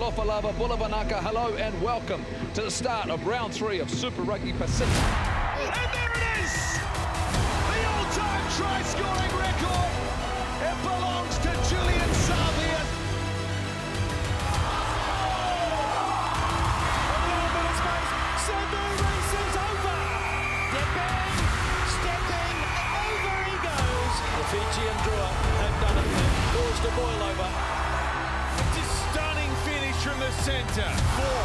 Lopalava, Bulavanaka, hello and welcome to the start of round 3 of Super Rugby Pacific. And there it is! The all-time try-scoring record! It belongs to Julian Savea. A little bit of space. Sandhu races over! Stepping, over he goes. The Fijian Drua have done it. Caused a boil over. Stunning finish from the centre for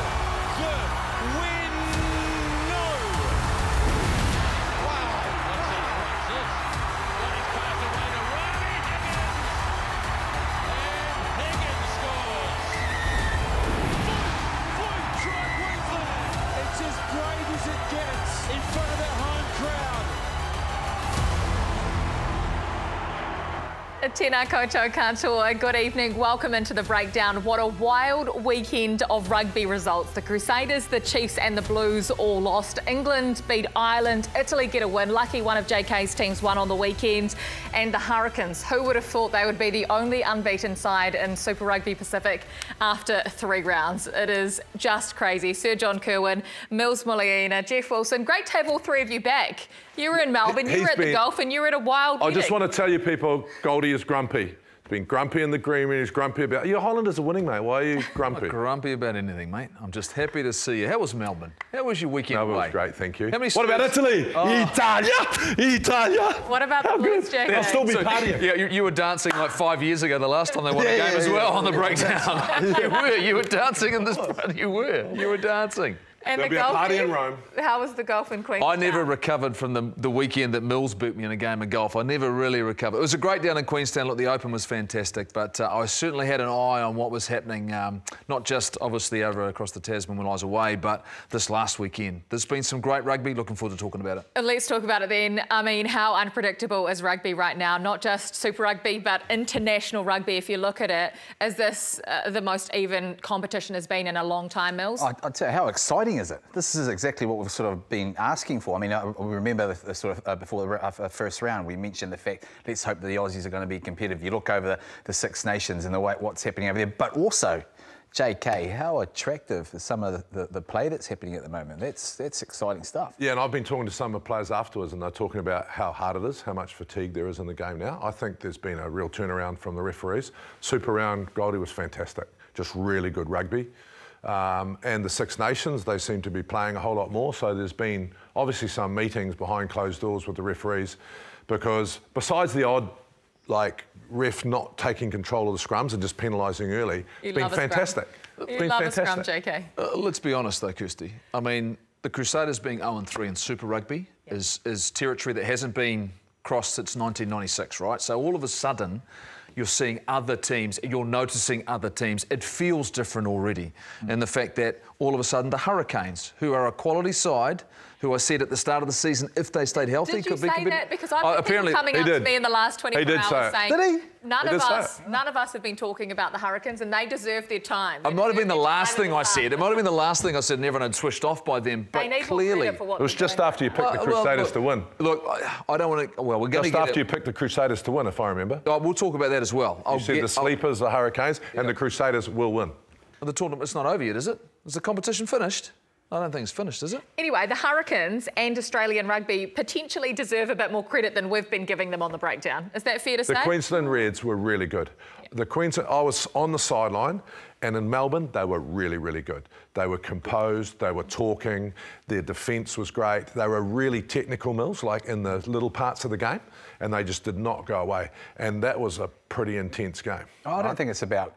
the win. No! Wow! What's this? He's passed away to Robbie Higgins. And Higgins scores. Floyd try Queensland. It's as brave as it gets in front of their home crowd. Tēnā koutou katoa, good evening, welcome into the breakdown. What a wild weekend of rugby results. The Crusaders, the Chiefs and the Blues all lost. England beat Ireland, Italy get a win. Lucky one of JK's teams won on the weekend. And the Hurricanes, who would have thought they would be the only unbeaten side in Super Rugby Pacific after 3 rounds. It is just crazy. Sir John Kirwan, Mills Muliaina, Jeff Wilson, great to have all 3 of you back. You were in Melbourne, you were at the Gulf and you were at a wild wedding. I just want to tell you people, Goldie is grumpy. He's been grumpy in the green room, he's grumpy about... Your Highlanders are winning, mate. Why are you grumpy? I'm not grumpy about anything, mate. I'm just happy to see you. How was Melbourne? How was your weekend away? Melbourne was great, thank you. What about Italy? Oh. Italia! What about the Blues, JK? They'll still be partying. Yeah, you were dancing like 5 years ago, the last time they won a game as well on the breakdown. You were dancing in this... You were dancing. And There'll the be a golf party then? in Rome. How was the golf in Queenstown? I never recovered from the weekend that Mills beat me in a game of golf. I never really recovered. It was a great down in Queenstown. Look, the Open was fantastic, but I certainly had an eye on what was happening, not just obviously over across the Tasman when I was away, but this last weekend. There's been some great rugby. Looking forward to talking about it. Let's talk about it then. I mean, how unpredictable is rugby right now? Not just Super Rugby, but international rugby. If you look at it, is this the most even competition has been in a long time, Mills? I'd say, how exciting is it? This is exactly what we've sort of been asking for. I mean, we remember the sort of before the first round, we mentioned the fact, let's hope that the Aussies are going to be competitive. You look over the Six Nations and the way what's happening over there, but also, JK, how attractive is some of the play that's happening at the moment? That's exciting stuff. Yeah, and I've been talking to some of the players afterwards and they're talking about how hard it is, how much fatigue there is in the game now. I think there's been a real turnaround from the referees. Super round, Goldie was fantastic. Just really good rugby. And the Six Nations, they seem to be playing a whole lot more. So there's been obviously some meetings behind closed doors with the referees because besides the odd, ref not taking control of the scrums and just penalising early, it's been fantastic. You love a scrum, JK. Let's be honest though, Kirsty. I mean, the Crusaders being 0-3 in Super Rugby is territory that hasn't been crossed since 1996, right? So all of a sudden, you're seeing other teams, you're noticing other teams. It feels different already. And the fact that all of a sudden the Hurricanes, who are a quality side, who I said at the start of the season, if they stayed healthy, could be competitive. Did you say that? Because I've been coming up to me in the last 24 hours saying... Did he? None of us have been talking about the Hurricanes and they deserve their time. It might have been the last thing I said. It might have been the last thing I said and everyone had switched off by then, but clearly... It was just after you picked the Crusaders to win. Look, I don't want to... Well, we're going to Just after you picked the Crusaders to win, if I remember. We'll talk about that as well. You said the sleepers, the Hurricanes, and the Crusaders will win. The tournament, it's not over yet, is it? Is the competition finished? I don't think it's finished, is it? Anyway, the Hurricanes and Australian rugby potentially deserve a bit more credit than we've been giving them on the breakdown. Is that fair to say? The Queensland Reds were really good. I was on the sideline, and in Melbourne, they were really, really good. They were composed, they were talking, their defence was great. They were really technical, Mills, like in the little parts of the game, and they just did not go away. And that was a pretty intense game. I don't think it's about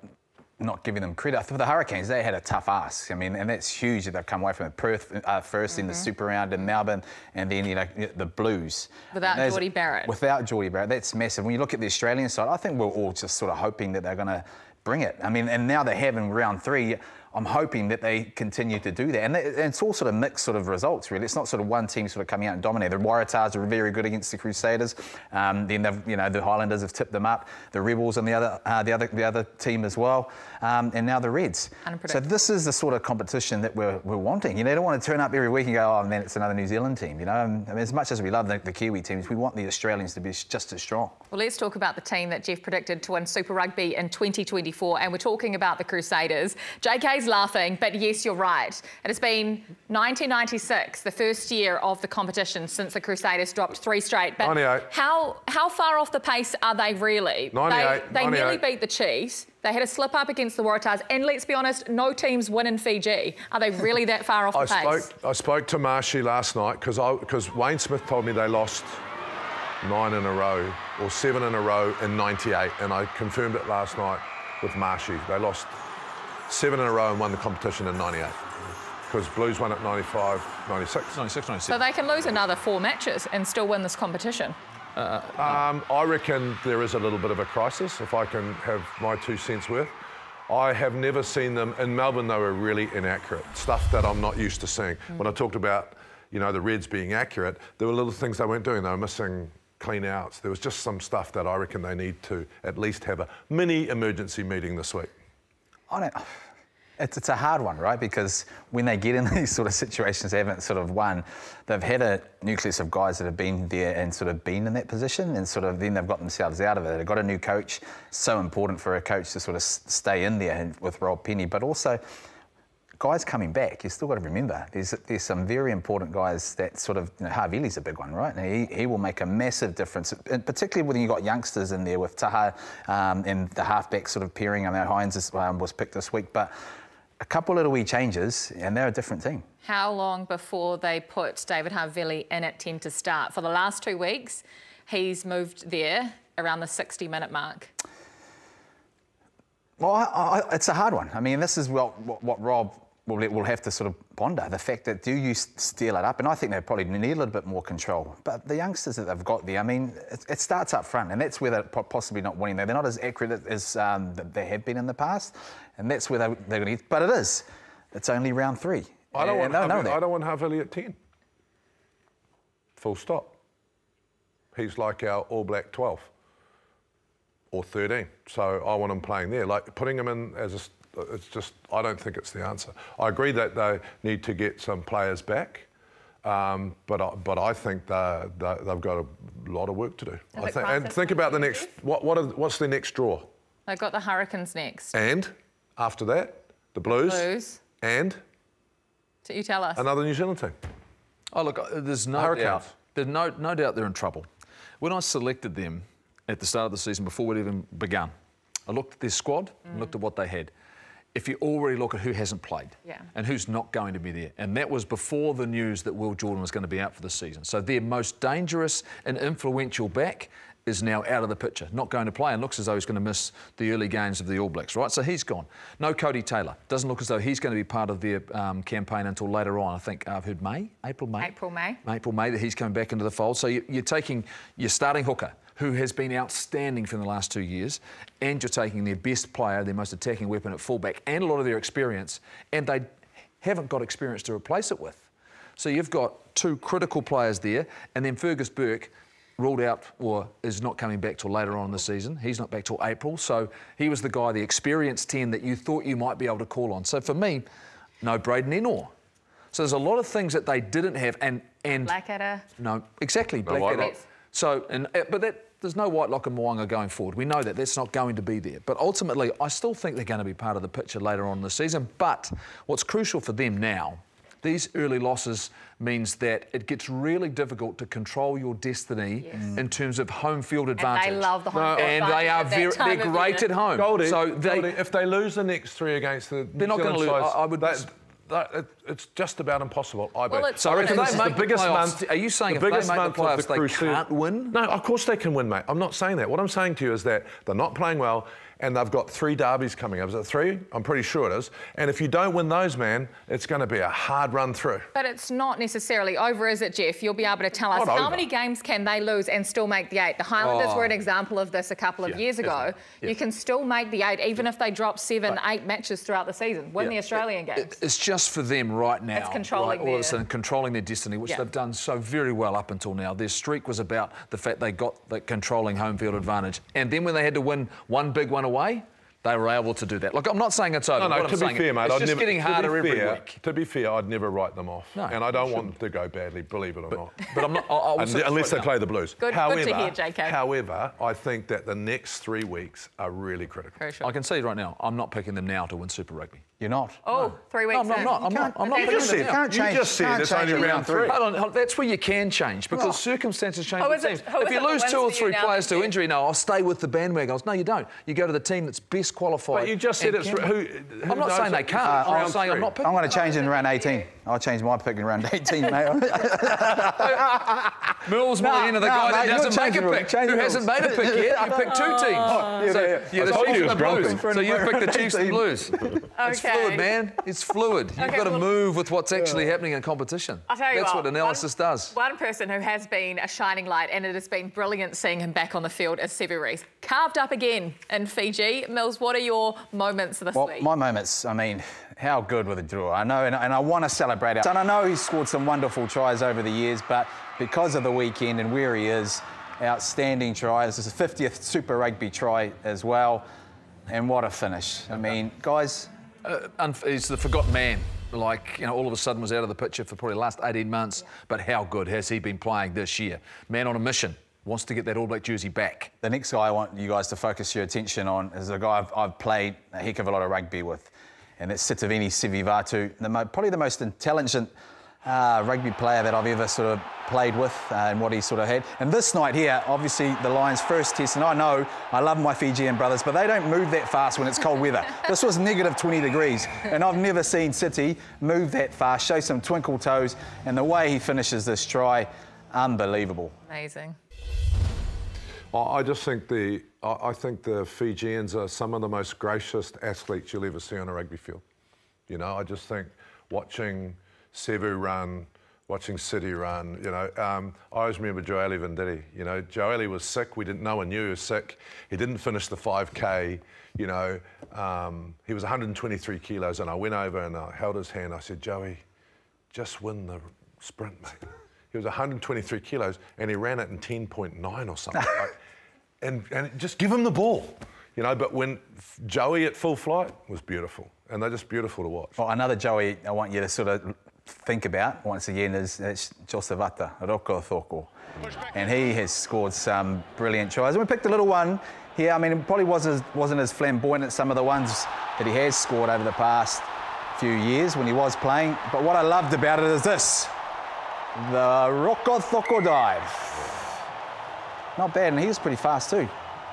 not giving them credit. For the Hurricanes, they had a tough ask. I mean, and that's huge that they've come away from Perth first in the Super Round in Melbourne, and then, the Blues. Without Geordie Barrett. Without Geordie Barrett, that's massive. When you look at the Australian side, I think we're all just sort of hoping that they're going to bring it. I mean, and now they have in round 3. I'm hoping that they continue to do that. And it's all sort of mixed sort of results, really. It's not sort of one team sort of coming out and dominating. The Waratahs are very good against the Crusaders. Then the Highlanders have tipped them up. The Rebels on the other team as well. And now the Reds. So this is the sort of competition that we're wanting. You don't want to turn up every week and go, oh, man, it's another New Zealand team. I mean, as much as we love the Kiwi teams, we want the Australians to be just as strong. Well, let's talk about the team that Jeff predicted to win Super Rugby in 2024, and we're talking about the Crusaders. JK's laughing, but yes, you're right. It has been 1996, the first year of the competition since the Crusaders dropped 3 straight. But 98. How far off the pace are they really? 98. They nearly beat the Chiefs. They had a slip up against the Waratahs, and let's be honest, no teams win in Fiji. Are they really that far off the pace? I spoke to Marshy last night because Wayne Smith told me they lost 9 in a row or 7 in a row in 98, and I confirmed it last night with Marshy. They lost 7 in a row and won the competition in 98 because Blues won at 95, 96. 96, 97. So they can lose another 4 matches and still win this competition. I reckon there is a little bit of a crisis, if I can have my 2 cents worth. I have never seen them, in Melbourne they were really inaccurate, stuff that I'm not used to seeing. When I talked about, the Reds being accurate, there were little things they weren't doing. They were missing clean outs. There was just some stuff that I reckon they need to at least have a mini emergency meeting this week. It's a hard one, right? Because when they get in these sort of situations, they haven't sort of won. They've had a nucleus of guys that have been there and sort of been in that position, and sort of then they've got themselves out of it. They've got a new coach. So important for a coach to sort of stay in there with Rob Penny, but also guys coming back. You still got to remember there's some very important guys that sort of Havili's a big one, right? And he will make a massive difference, and particularly when you got youngsters in there with Taha and the halfback sort of pairing. I know Hines was picked this week, but a couple little wee changes, and they're a different team. How long before they put David Havili in at 10 to start? For the last 2 weeks, he's moved there around the 60-minute mark. Well, it's a hard one. I mean, this is what Rob will have to sort of ponder. The fact that do you steal it up? And I think they probably need a little bit more control. But the youngsters that they've got there, I mean, it starts up front, and that's where they're possibly not winning. They're not as accurate as they have been in the past, and that's where they're going to get. But it is. It's only round 3. I don't want Havili at 10. Full stop. He's like our All Black 12 or 13. So I want him playing there. Like putting him in as a... It's just, I don't think it's the answer. I agree that they need to get some players back, but I think they've got a lot of work to do. And think about the next, what's their next draw? They've got the Hurricanes next. And after that, the Blues. And? So you tell us. Another New Zealand team. Oh, look, there's no doubt. There's no doubt they're in trouble. When I selected them at the start of the season, before we'd even begun, I looked at their squad and looked at what they had. If you already look at who hasn't played and who's not going to be there, and that was before the news that Will Jordan was going to be out for the season. So their most dangerous and influential back is now out of the picture, not going to play, and looks as though he's going to miss the early games of the All Blacks, right? So he's gone. No Cody Taylor. Doesn't look as though he's going to be part of their campaign until later on. I think I've heard April, May, that he's coming back into the fold. So you're taking your starting hooker, who has been outstanding for the last 2 years, and you're taking their best player, their most attacking weapon at fullback, and a lot of their experience, and they haven't got experience to replace it with. So you've got 2 critical players there, and then Fergus Burke ruled out or is not coming back till later on in the season. He's not back till April, so he was the guy, the experienced 10 that you thought you might be able to call on. So for me, no Braden Ennor. So there's a lot of things that they didn't have, and Blackadder. No, exactly, Blackadder. So, There's no Whitelock and Mo'unga going forward. We know that. That's not going to be there. But ultimately, I still think they're going to be part of the picture later on in the season. But what's crucial for them now, these early losses means that it gets really difficult to control your destiny in terms of home field advantage. And they love the home field and advantage. they're great at home. Goldie, if they lose the next 3 against the they're not going to lose. It's just about impossible, I bet. Well, So I reckon this is the biggest month. Are you saying if they make the playoffs, they can't win? No, of course they can win, mate. I'm not saying that. What I'm saying to you is that they're not playing well, and they've got 3 derbies coming up. Is it 3? I'm pretty sure it is. And if you don't win those, man, it's going to be a hard run through. But it's not necessarily over, is it, Jeff? You'll be able to tell us how many games can they lose and still make the 8. The Highlanders were an example of this a couple of years ago. You can still make the 8 even if they drop 7, 8 matches throughout the season. Win the Australian games. It's just for them right now. It's controlling all of a sudden controlling their destiny, which they've done so very well up until now. Their streak was about the fact they got the controlling home field advantage. And then when they had to win one big one away, they were able to do that. Look, I'm not saying it's over. No, to be fair, mate, it's just getting harder every week. To be fair, I'd never write them off. No, and I don't want them to go badly, believe it or not. But I'm not... Unless they play the Blues. Good to hear, JK. However, I think that the next 3 weeks are really critical. I can see right now, I'm not picking them now to win Super Rugby. You're not? Oh, 3 weeks No, I'm not. I'm not. You just said it's only round 3. Hold on, that's where you can change because circumstances change with teams. If you lose 2 or 3 players to injury, no, I'll stay with the bandwagon. No, you don't. You go to the team that's best qualified. But you just said it's... I'm not saying they can't. I'm saying I'm not picking. I'm going to change in round 18. I'll change my pick in round 18, mate. Mills might enter the guy that doesn't make a pick, who hasn't made a pick yet. You picked 2 teams. The Chiefs and Blues. So you picked the Chiefs and Blues. It's fluid, man. It's fluid. You've got to move with what's actually happening in competition. I'll tell you That's what analysis does. One person who has been a shining light, and it has been brilliant seeing him back on the field, is Sevu Reece. Carved up again in Fiji. Mills, what are your moments this week? My moments, I mean, how good were the draw? I know, and I want to celebrate it. And I know he's scored some wonderful tries over the years, but because of the weekend and where he is, outstanding tries. This is his 50th Super Rugby try as well. And what a finish. I mean, guys... he's the forgotten man. Like, you know, all of a sudden was out of the picture for probably the last 18 months. But how good has he been playing this year? Man on a mission. Wants to get that All Black jersey back. The next guy I want you guys to focus your attention on is a guy I've played a heck of a lot of rugby with. And that's Sitiveni Sivivatu, probably the most intelligent rugby player that I've ever sort of played with and what he sort of had. And this night here, obviously the Lions' first test, and I know I love my Fijian brothers, but they don't move that fast when it's cold weather. This was negative 20 degrees, and I've never seen City move that fast, show some twinkle toes, and the way he finishes this try, unbelievable. Amazing. I just think I think the Fijians are some of the most gracious athletes you'll ever see on a rugby field. You know, I just think watching Sevu run, watching City run, you know, I always remember Joeli Venditi. You know, Joeli was sick. No one knew he was sick. He didn't finish the 5K. You know, he was 123 kilos, and I went over and I held his hand. I said, Joey, just win the sprint, mate. He was 123 kilos, and he ran it in 10.9 or something. And just give him the ball, you know. But when Joey at full flight was beautiful, and they're just beautiful to watch. Well, another Joey I want you to sort of think about once again is Joseph-Ata, Roko Thoko. And he has scored some brilliant tries. And we picked a little one here. I mean, it probably wasn't as flamboyant as some of the ones that he has scored over the past few years when he was playing. But what I loved about it is this. The Roko Thoko dive. Not bad, and he was pretty fast too.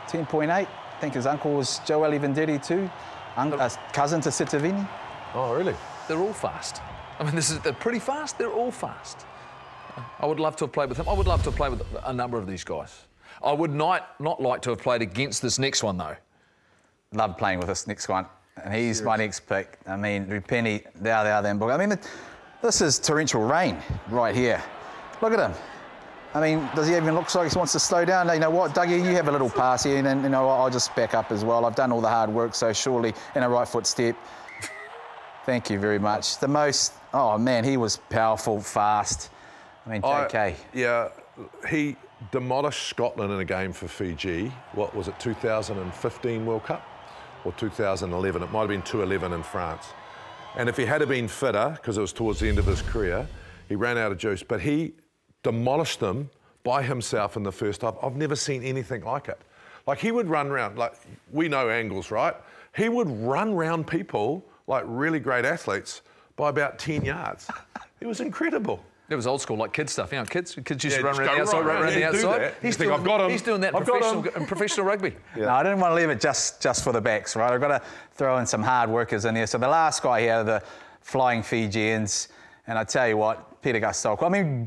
10.8. I think his uncle was Joeli Venditi too. Cousin to Sitiveni. Oh, really? They're all fast. I mean, they're pretty fast. They're all fast. I would love to have played with him. I would love to have played with a number of these guys. I would not like to have played against this next one, though. Love playing with this next one. And he's my next pick. I mean, Rupeni, there, then. I mean, this is torrential rain right here. Look at him. I mean, does he even look like he wants to slow down? You know what, Dougie, you have a little pass here, and then, you know, I'll just back up as well. I've done all the hard work, so surely in a right foot step. Thank you very much. The most, oh man, he was powerful, fast. I mean, JK. Yeah, he demolished Scotland in a game for Fiji. What was it, 2015 World Cup? Or 2011? It might have been 2011 in France. And if he had been fitter, because it was towards the end of his career, he ran out of juice, but he demolished them by himself in the first half. I've never seen anything like it. Like, he would run around, like, we know Angles, right? He would run round people, like really great athletes, by about 10 yards. It was incredible. It was old school, like kid stuff. You know, kids used to run around the outside, run around the outside. He's doing that in professional rugby. Yeah. No, I didn't want to leave it just for the backs, right? I've got to throw in some hard workers in there. So the last guy here, the Flying Fijians, and I tell you what, Peter Gastolko. I mean,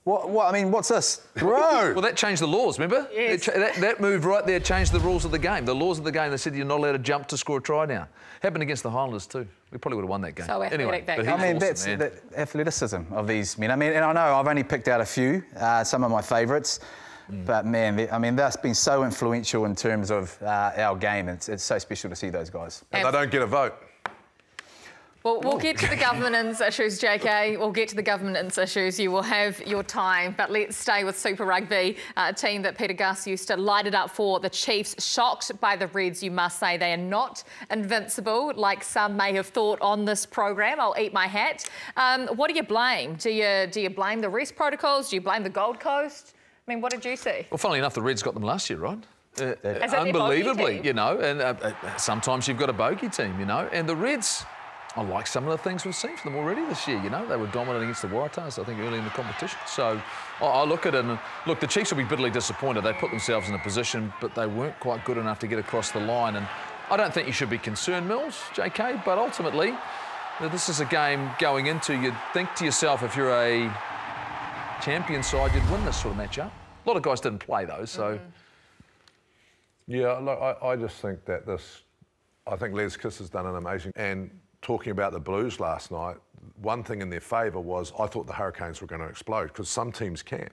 What? I mean, what's this? Bro! Well, that changed the laws, remember? Yes. That move right there changed the rules of the game. The laws of the game, they said you're not allowed to jump to score a try now. Happened against the Highlanders too. We probably would have won that game. So athletic that but game. he's I mean, awesome, that's man. the athleticism of these men. I mean, and I know I've only picked out a few, some of my favourites, but man, I mean, that's been so influential in terms of our game. It's so special to see those guys. And they don't get a vote. Well, we'll get to the governance issues, JK. We'll get to the governance issues. You will have your time. But let's stay with Super Rugby, a team that Peter Gus used to light it up for. The Chiefs, shocked by the Reds, you must say. They are not invincible, like some may have thought on this program. I'll eat my hat. What do you blame? Do you blame the rest protocols? Do you blame the Gold Coast? I mean, what did you see? Well, funnily enough, the Reds got them last year, right? Is that their bogey Unbelievably, team? you know, and sometimes you've got a bogey team, you know, and the Reds, I like some of the things we've seen from them already this year, you know. They were dominant against the Waratahs, I think, early in the competition. So I look at it and, look, the Chiefs will be bitterly disappointed. They put themselves in a position, but they weren't quite good enough to get across the line. And I don't think you should be concerned, Mills, JK, but ultimately, this is a game going into, you'd think to yourself, if you're a champion side, you'd win this sort of matchup. A lot of guys didn't play, though, so... Yeah, look, I just think that I think Les Kiss has done an amazing... And talking about the Blues last night, one thing in their favour was I thought the Hurricanes were going to explode, because some teams can,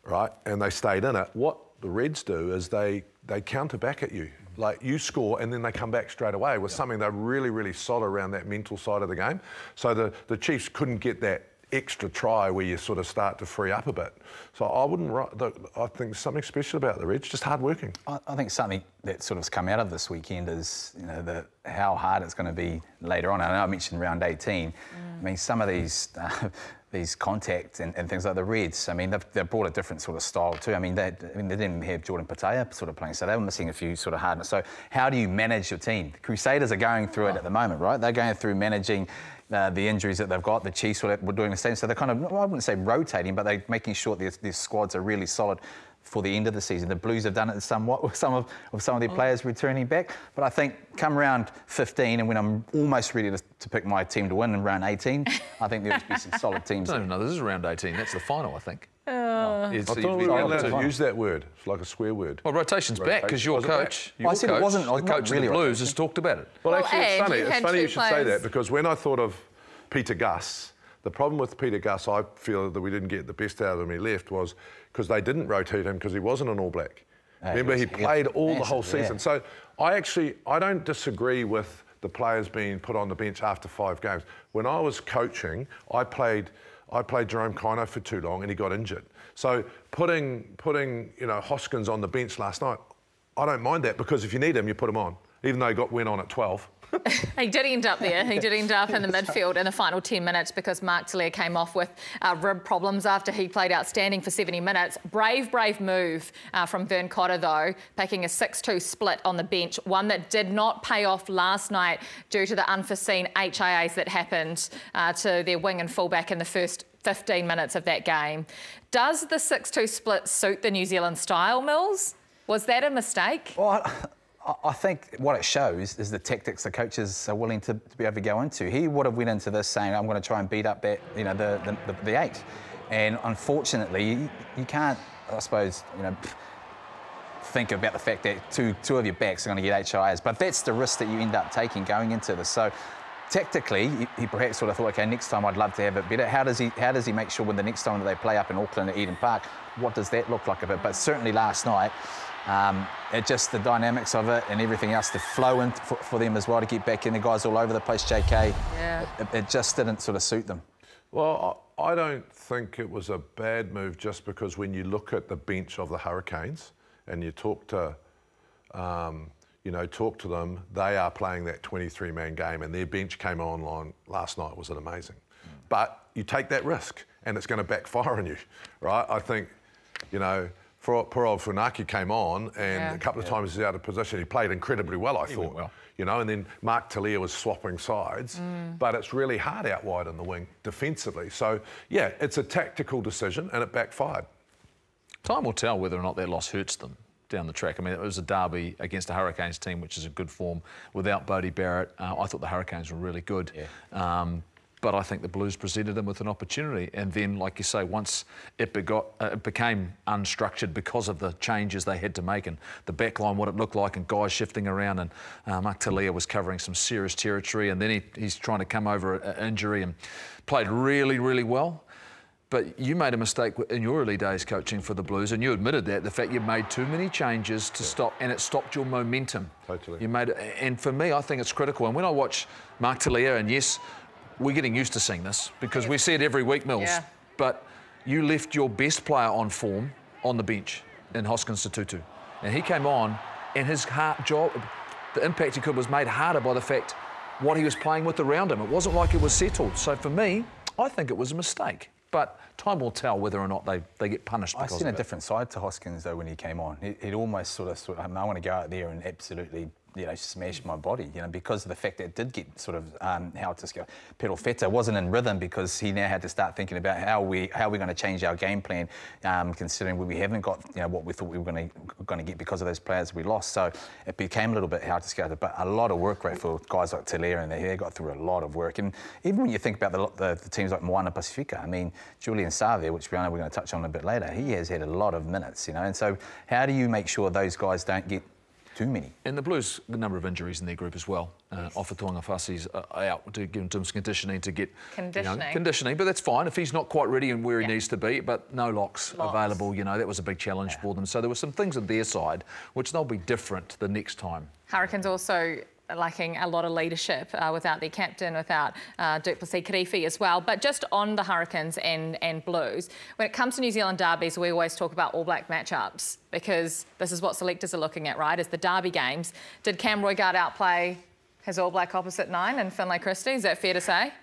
right? And they stayed in it. What the Reds do is they counter back at you. Like, you score and then they come back straight away with something they're really, really solid around that mental side of the game. So the Chiefs couldn't get that extra try where you sort of start to free up a bit. So I think there's something special about the Reds, just hard working. I think something that sort of has come out of this weekend is, you know, how hard it's going to be later on. I know I mentioned round 18. I mean, some of these contacts and things like the Reds, I mean, they've brought a different sort of style too. I mean, they didn't have Jordan Patea sort of playing, so they were missing a few sort of hardness. So how do you manage your team? The Crusaders are going through it at the moment, right? They're going through managing the injuries that they've got. The Chiefs were doing the same. So they're kind of, I wouldn't say rotating, but they're making sure their squads are really solid for the end of the season. The Blues have done it somewhat with some of their players returning back. But I think come round 15, and when I'm almost ready to pick my team to win in round 18, I think there'll be some solid teams. I don't even know, this is round 18. That's the final, I think. I thought we were allowed to use that word. It's like a swear word. Well, rotation's back because your coach, I said it wasn't- the not coach really of the Blues, rotation. has talked about it. Well, Well, actually, it's and funny. you It's had funny two you should say players. that, because when I thought of Peter Gus, the problem with Peter Gus, I feel that we didn't get the best out of him when he left, was because they didn't rotate him because he wasn't an All Black. Remember, he played all the whole season. So I don't disagree with the players being put on the bench after 5 games. When I was coaching, I played Jerome Kino for too long and he got injured. So putting Hoskins on the bench last night, I don't mind that, because if you need him, you put him on, even though he went on at 12. He did end up there. He did end up in the midfield in the final 10 minutes because Mark Talia came off with rib problems after he played outstanding for 70 minutes. Brave move from Vern Cotter, though, picking a 6-2 split on the bench, one that did not pay off last night due to the unforeseen HIAs that happened to their wing and fullback in the first 15 minutes of that game. Does the 6-2 split suit the New Zealand style, Mills? Was that a mistake? Well, I think what it shows is the tactics the coaches are willing to be able to go into. He would have went into this saying, I'm going to try and beat up that, the 8. And unfortunately, you can't, I suppose, think about the fact that two of your backs are going to get HIAs. But that's the risk that you end up taking going into this. So tactically, he perhaps sort of thought, OK, next time I'd love to have it better. How does he make sure when the next time that they play up in Auckland at Eden Park, what does that look like a bit? But certainly last night, it just the dynamics of it and everything else, the flow in for them as well to get back in. The guys all over the place, JK. Yeah. It just didn't sort of suit them. Well, I don't think it was a bad move, just because when you look at the bench of the Hurricanes and you talk to them, they are playing that 23-man game, and their bench came online last night. Was it amazing? But you take that risk and it's going to backfire on you, right? I think, poor old Funaki came on, and a couple of times he's out of position. He played incredibly well, I thought. Well. And then Mark Talia was swapping sides, but it's really hard out wide in the wing defensively. So, yeah, it's a tactical decision, and it backfired. Time will tell whether or not that loss hurts them down the track. I mean, it was a derby against a Hurricanes team, which is a good form. Without Bodie Barrett, I thought the Hurricanes were really good. Yeah. But I think the Blues presented him with an opportunity. And then, like you say, once it became unstructured because of the changes they had to make and the back line, what it looked like, and guys shifting around, and Mark Talia was covering some serious territory, and then he's trying to come over an injury and played really, really well. But you made a mistake in your early days coaching for the Blues, and you admitted that, the fact you made too many changes to stop, and it stopped your momentum. Totally. You made it, and for me, I think it's critical. And when I watch Mark Talia, and yes, we're getting used to seeing this because we see it every week, Mills. Yeah. But you left your best player on form on the bench in Hoskins Sotutu. And he came on, and his job, the impact he could was made harder by the fact what he was playing with around him. It wasn't like it was settled. So for me, I think it was a mistake. But time will tell whether or not they get punished because of it. I've seen a different side to Hoskins, though, when he came on. He'd almost sort of I want to go out there and absolutely, smash my body, because of the fact that it did get sort of, how to go. Perofeta wasn't in rhythm because he now had to start thinking about how we're going to change our game plan, considering we haven't got, what we thought we were going to get because of those players we lost. So it became a little bit hard to scale, but a lot of work rate for guys like Talia, and they got through a lot of work. And even when you think about the teams like Moana Pacifica, I mean, Julian Savia, which we know we're going to touch on a bit later, he has had a lot of minutes, and so how do you make sure those guys don't get too many? And the Blues, a number of injuries in their group as well. Ofa Tuangafasi's out to give him some conditioning to get conditioning, but that's fine if he's not quite ready and where he needs to be. But no locks available. That was a big challenge for them. So there were some things on their side which they'll be different the next time. Hurricanes also lacking a lot of leadership without their captain, without Du Plessis-Kirifi as well. But just on the Hurricanes and Blues, when it comes to New Zealand derbies, we always talk about All Black matchups because this is what selectors are looking at, right, is the derby games. Did Cam Roigard outplay his All Black opposite 9 and Finlay Christie? Is that fair to say?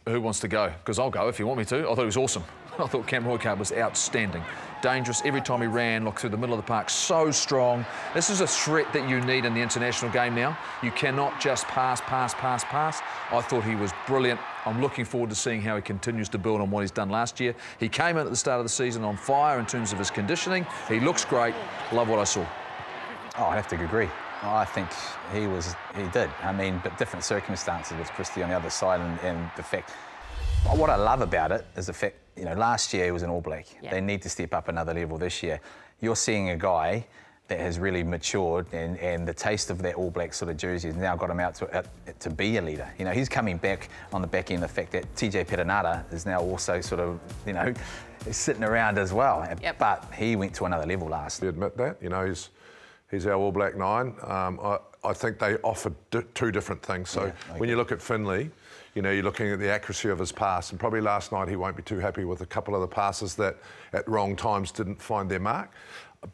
Who wants to go? Because I'll go if you want me to. I thought he was awesome. I thought Cam Roigard was outstanding. Dangerous every time he ran, looked through the middle of the park, so strong. This is a threat that you need in the international game now. You cannot just pass. I thought he was brilliant. I'm looking forward to seeing how he continues to build on what he's done last year. He came in at the start of the season on fire in terms of his conditioning. He looks great. Love what I saw. Oh, I have to agree. I think he did. I mean, but different circumstances with Christie on the other side, and the fact. What I love about it is the fact, last year he was an All Black. Yeah. They need to step up another level this year. You're seeing a guy that has really matured, and the taste of that All Black sort of jersey has now got him out to be a leader. He's coming back on the back end of the fact that TJ Perenara is now also sort of, sitting around as well. Yep. But he went to another level last. You admit that? He's our All Black 9. I think they offered two different things. So when you look at Finlay, you're looking at the accuracy of his pass, and probably last night he won't be too happy with a couple of the passes that at wrong times didn't find their mark.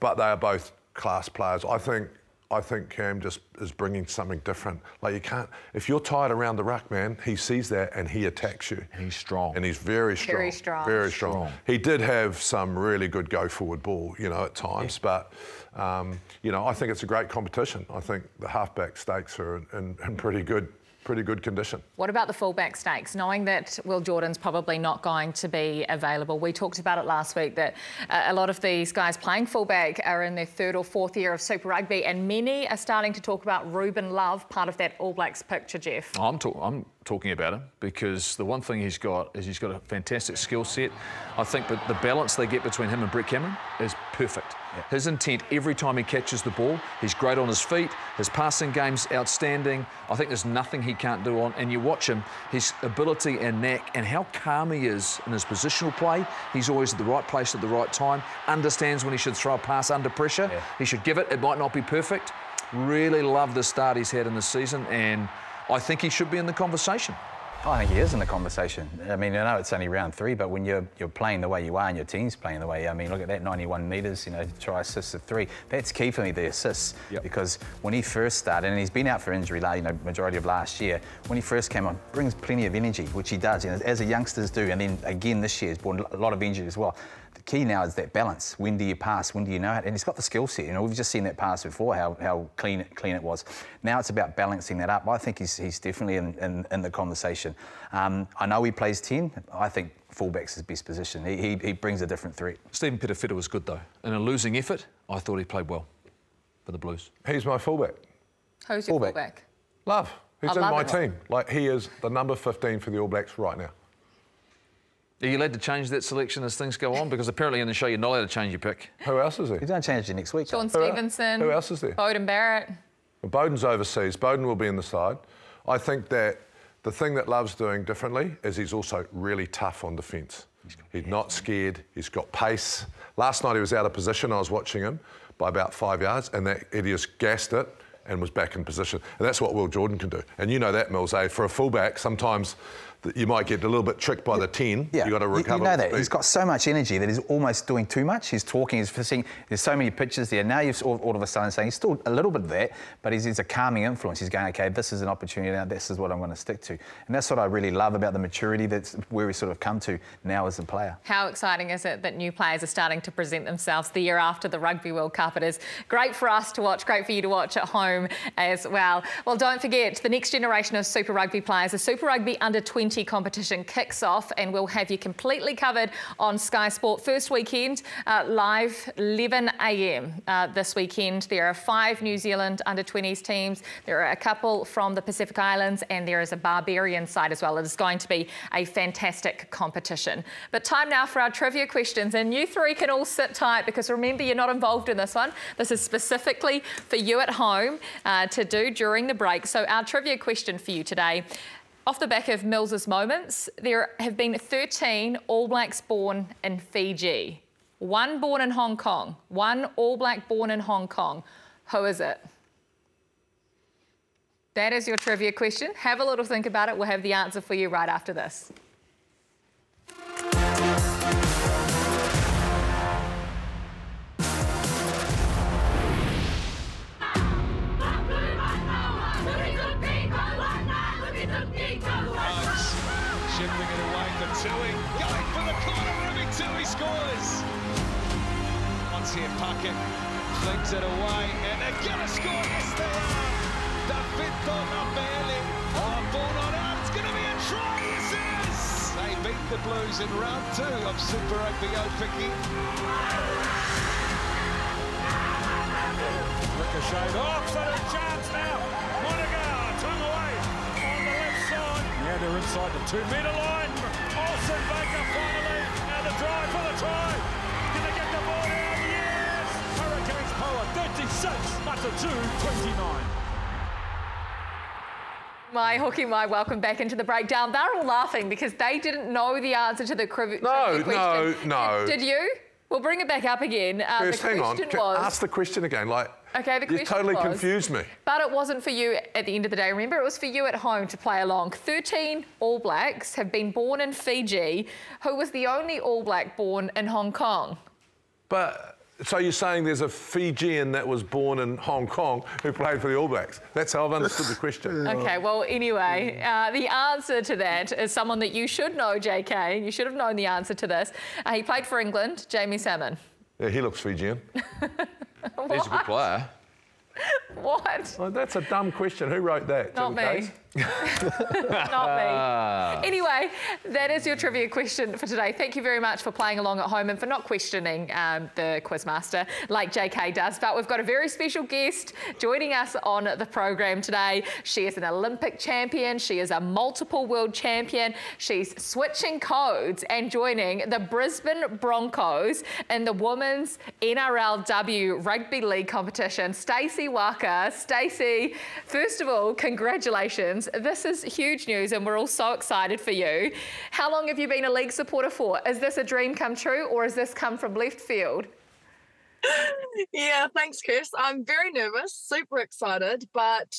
But they are both class players. I think Cam just is bringing something different. Like, you can't, if you're tired around the ruck, man, he sees that and he attacks you. And he's strong. And he's very strong. Very strong. He did have some really good go-forward ball, at times, but, I think it's a great competition. I think the halfback stakes are in pretty good condition. What about the fullback stakes? Knowing that Will Jordan's probably not going to be available. We talked about it last week that a lot of these guys playing fullback are in their 3rd or 4th year of Super Rugby, and many are starting to talk about Ruben Love, part of that All Blacks picture, Jeff. I'm talking about him because the one thing he's got is he's got a fantastic skill set. I think that the balance they get between him and Brett Cameron is perfect. Yeah. His intent every time he catches the ball, he's great on his feet, his passing game's outstanding. I think there's nothing he can't do on, and you watch him, his ability and knack and how calm he is in his positional play. He's always at the right place at the right time, understands when he should throw a pass under pressure. Yeah. He should give it, it might not be perfect. Really love the start he's had in the season, and I think he should be in the conversation. I think he is in the conversation. I mean, I know it's only round 3, but when you're playing the way you are and your team's playing the way, I mean, look at that, 91 metres, try assists of 3. That's key for me, the assists, because when he first started, and he's been out for injury, majority of last year, when he first came on, brings plenty of energy, which he does, as the youngsters do, and then again this year, he's brought a lot of energy as well. The key now is that balance. When do you pass? When do you know it? And he's got the skill set. We've just seen that pass before, how clean it was. Now it's about balancing that up. I think he's definitely in the conversation. I know he plays 10. I think fullback's his best position. He brings a different threat. Stephen Perofeta was good, though. In a losing effort, I thought he played well for the Blues. He's my fullback. Who's your fullback? Love. He's in my team. Like, he is the number 15 for the All Blacks right now. Are you allowed to change that selection as things go on? Because apparently in the show you're not allowed to change your pick. Who else is he? You don't change it next week. Sean Stevenson. Who else is there? Beauden Barrett. Well, Beauden's overseas. Beauden will be in the side. I think that the thing that Love's doing differently is he's also really tough on defence. He's not scared. He's got pace. Last night he was out of position. I was watching him by about 5 yards, and that he just gassed it and was back in position. And that's what Will Jordan can do. And you know that, Mills, eh? For a fullback, sometimes you might get a little bit tricked by the 10. Yeah, You've got to recover. You know that. Speed. He's got so much energy that he's almost doing too much. He's talking, he's seeing, there's so many pictures there. Now you've all of a sudden saying he's still a little bit of that, but he's a calming influence. He's going, OK, this is an opportunity now, this is what I'm going to stick to. And that's what I really love about the maturity, that's where we sort of come to now as a player. How exciting is it that new players are starting to present themselves the year after the Rugby World Cup? It is great for us to watch, great for you to watch at home as well. Well, don't forget, the next generation of Super Rugby players, the Super Rugby Under-20 competition kicks off, and we'll have you completely covered on Sky Sport. First weekend, live 11 a.m. This weekend. There are 5 New Zealand Under-20s teams. There are a couple from the Pacific Islands, and there is a Barbarian side as well. It is going to be a fantastic competition. But time now for our trivia questions, and you three can all sit tight, because remember, you're not involved in this one. This is specifically for you at home to do during the break. So our trivia question for you today: off the back of Mills's moments, there have been 13 All Blacks born in Fiji. 1 born in Hong Kong. 1 All Black born in Hong Kong. Who is it? That is your trivia question. Have a little think about it. We'll have the answer for you right after this. Shimmering it away for Tui, going for the corner, Ruby Tui scores. Once here, Puckett flings it away, and they're gonna score, yes they are. The fifth on not barely, ball not out, it's gonna be a try, yes it is. They beat the Blues in round 2 of Super Rugby Aupiki. Ricochet, absolute chance now, Monaga, tongue away. Now they're inside the 2-metre line. Olsen Baker finally. Now the drive for the try. Can they get the ball down? Yes! Hurricanes power 36, Mata 2, 29. My Hoki Mai, welcome back into the breakdown. They're all laughing because they didn't know the answer to the trivia question. No. Did you? We'll bring it back up again. First, hang on. Ask the question again. Okay, the question you totally confused me. But it wasn't for you at the end of the day. Remember, it was for you at home to play along. 13 All Blacks have been born in Fiji. Who was the only All Black born in Hong Kong? But, so you're saying there's a Fijian that was born in Hong Kong who played for the All Blacks? That's how I've understood the question. Okay, well, anyway, the answer to that is someone that you should know, JK. You should have known the answer to this. He played for England, Jamie Salmon. Yeah, he looks Fijian. He's a good player. What? Oh, that's a dumb question. Who wrote that? Not me. Not me. Anyway, that is your trivia question for today. Thank you very much for playing along at home and for not questioning the Quizmaster like JK does. But we've got a very special guest joining us on the program today. She is an Olympic champion. She is a multiple world champion. She's switching codes and joining the Brisbane Broncos in the Women's NRLW Rugby League competition. Stacey Waka. Stacey, first of all, congratulations. This is huge news and we're all so excited for you. How long have you been a league supporter for? Is this a dream come true or has this come from left field? Yeah, thanks, Chris. I'm very nervous, super excited, but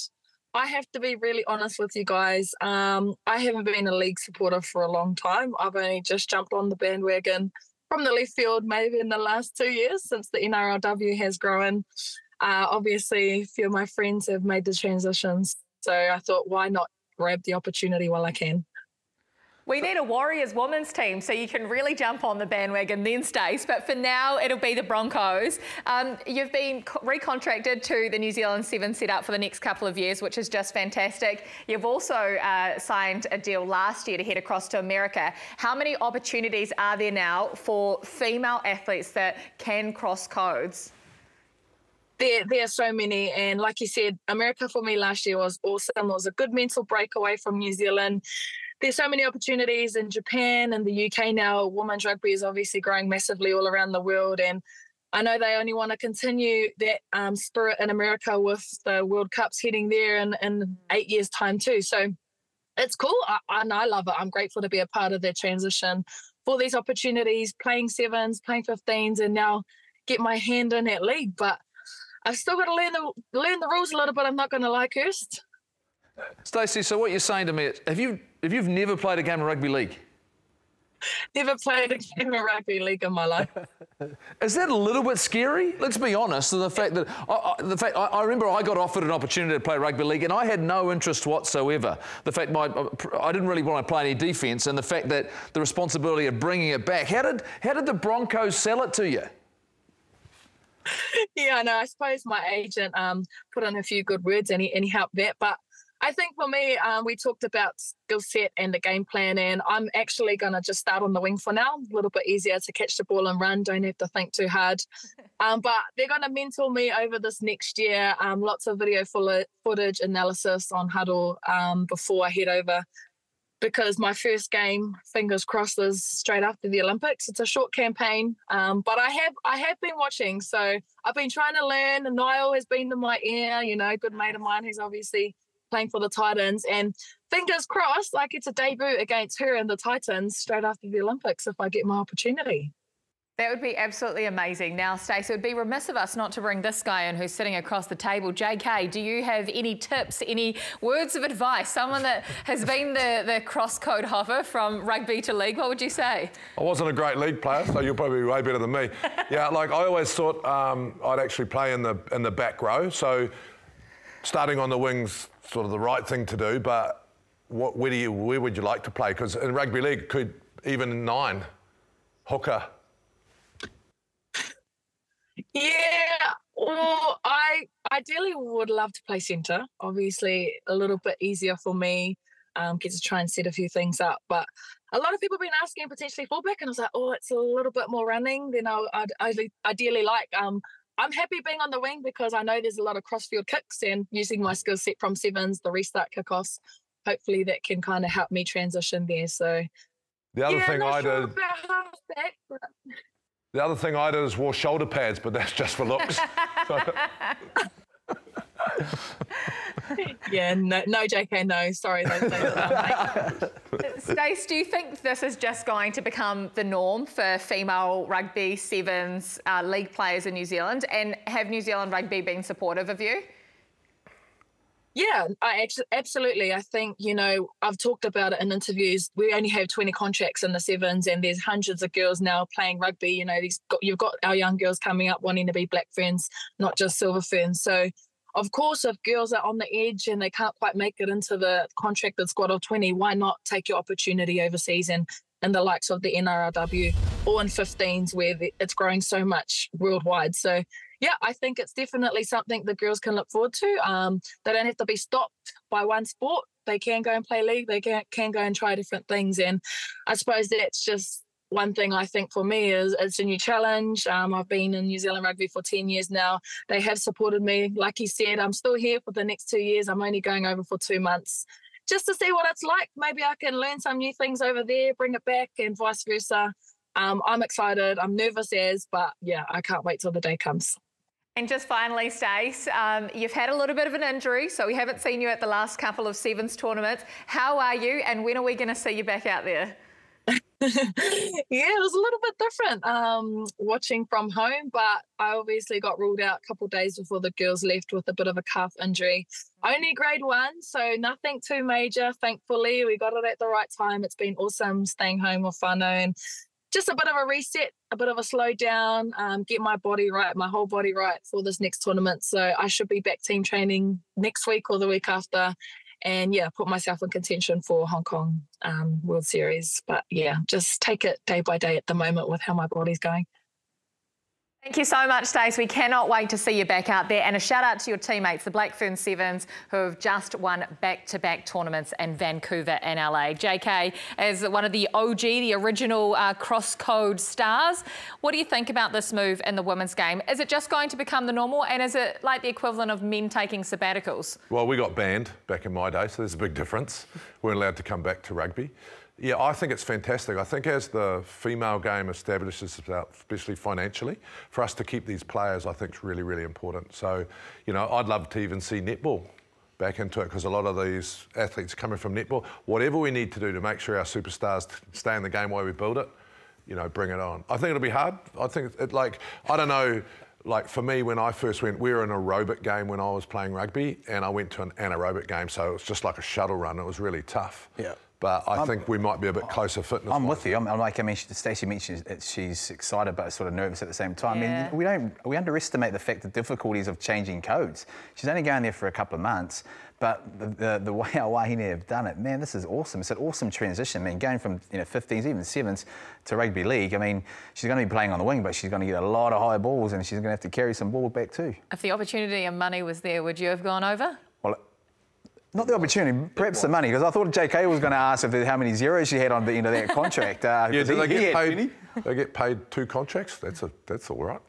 I have to be really honest with you guys. I haven't been a league supporter for a long time. I've only just jumped on the bandwagon from the left field maybe in the last 2 years since the NRLW has grown. Obviously, a few of my friends have made the transitions. So I thought, why not grab the opportunity while I can? We need a Warriors women's team so you can really jump on the bandwagon then, Stace. But for now, it'll be the Broncos. You've been recontracted to the New Zealand 7 setup for the next couple of years, which is just fantastic. You've also signed a deal last year to head across to America. How many opportunities are there now for female athletes that can cross codes? There are so many, and like you said, America for me last year was awesome. It was a good mental break away from New Zealand. There's so many opportunities in Japan and the UK now. Women's rugby is obviously growing massively all around the world, and I know they only want to continue that spirit in America with the World Cups heading there in 8 years' time too. So it's cool, and I love it. I'm grateful to be a part of that transition for these opportunities, playing sevens, playing 15s, and now get my hand in that league. But I've still got to learn the rules a little bit. I'm not going to lie, Kirst. Stacey, so what you're saying to me is, if you've never played a game of rugby league? Never played a game of rugby league in my life. Is that a little bit scary? Let's be honest. The fact that I remember I got offered an opportunity to play rugby league, and I had no interest whatsoever. The fact I didn't really want to play any defence, and the fact that the responsibility of bringing it back. How did the Broncos sell it to you? Yeah, no, I suppose my agent put in a few good words and he helped that. But I think for me, we talked about skill set and the game plan, and I'm actually going to just start on the wing for now. A little bit easier to catch the ball and run. Don't have to think too hard. But they're going to mentor me over this next year. Lots of video footage analysis on Huddle before I head over, because my first game, fingers crossed, is straight after the Olympics. It's a short campaign, but I have been watching, so I've been trying to learn. And Niall has been in my ear, good mate of mine who's obviously playing for the Titans, and fingers crossed I get to debut against her in the Titans straight after the Olympics if I get my opportunity. That would be absolutely amazing. Now, Stacey, it would be remiss of us not to bring this guy in who's sitting across the table. JK, do you have any tips, any words of advice? Someone that has been the cross-code hopper from rugby to league, what would you say? I wasn't a great league player, so you'll probably be way better than me. Yeah, like I always thought I'd actually play in the back row, so starting on the wing's sort of the right thing to do, but where would you like to play? Because in rugby league, could even 9, hooker. Yeah, well, I ideally would love to play centre. Obviously, a little bit easier for me, get to try and set a few things up. But a lot of people have been asking potentially fullback, and I was like, oh, it's a little bit more running than I'd ideally like. I'm happy being on the wing because I know there's a lot of cross-field kicks, and using my skill set from sevens, the restart kickoffs, hopefully that can kind of help me transition there. So the other thing I did. About halfback, but... The other thing I did is wore shoulder pads, but that's just for looks. Yeah, no, JK, no. Sorry, Stace, do you think this is just going to become the norm for female rugby sevens league players in New Zealand? And have New Zealand Rugby been supportive of you? Yeah, absolutely. I think, I've talked about it in interviews. We only have 20 contracts in the sevens, and there's hundreds of girls now playing rugby. You've got our young girls coming up wanting to be Black Ferns, not just Silver Ferns. So, of course, if girls are on the edge and they can't quite make it into the contracted squad of 20, why not take your opportunity overseas and in the likes of the NRLW or in 15s where it's growing so much worldwide. So, yeah, I think it's definitely something the girls can look forward to. They don't have to be stopped by one sport. They can go and play league. They can go and try different things. And I suppose that's just one thing I think for me is it's a new challenge. I've been in New Zealand Rugby for 10 years now. They have supported me. Like you said, I'm still here for the next 2 years. I'm only going over for 2 months just to see what it's like. Maybe I can learn some new things over there, bring it back, and vice versa. I'm excited. I'm nervous but yeah, I can't wait till the day comes. And just finally, Stace, you've had a little bit of an injury, so we haven't seen you at the last couple of sevens tournaments. How are you, and when are we going to see you back out there? Yeah, it was a little bit different watching from home, but I obviously got ruled out a couple of days before the girls left with a bit of a calf injury. Only grade 1, so nothing too major, thankfully. We got it at the right time. It's been awesome staying home with whānau and just a bit of a reset, a bit of a slow down, get my body right, my whole body right for this next tournament. So I should be back team training next week or the week after. And yeah, put myself in contention for Hong Kong World Series. But yeah, just take it day by day at the moment with how my body's going. Thank you so much, Stace. We cannot wait to see you back out there. And a shout out to your teammates, the Blackfern Sevens, who have just won back-to-back tournaments in Vancouver and LA. JK, as one of the OG, the original cross-code stars, what do you think about this move in the women's game? Is it just going to become the normal, and is it like the equivalent of men taking sabbaticals? Well, we got banned back in my day, so there's a big difference. We weren't allowed to come back to rugby. Yeah, I think it's fantastic. I think as the female game establishes itself, especially financially, for us to keep these players, I think is really, really important. So, you know, I'd love to even see netball back into it, because a lot of these athletes coming from netball, whatever we need to do to make sure our superstars stay in the game while we build it, you know, bring it on. I think it'll be hard. I think I don't know, like for me, when I first went, we were an aerobic game when I was playing rugby, and I went to an anaerobic game, so it was just like a shuttle run. It was really tough. Yeah. But I think we might be a bit closer fitness. I'm with you. I'm like, I mean, Stacey mentioned she's excited but sort of nervous at the same time. Yeah. I mean, we underestimate the fact, the difficulties of changing codes. She's only going there for a couple of months, but the way our Wahine have done it, man, this is awesome. It's an awesome transition, man. Going from 15s, even 7s to rugby league. I mean, she's going to be playing on the wing, but she's going to get a lot of high balls, and she's going to have to carry some ball back too. If the opportunity and money was there, would you have gone over? Well, not the opportunity, perhaps the money, because I thought JK was going to ask how many zeros she had on the end of that contract. Yeah, do they get paid? They get paid 2 contracts. That's all right.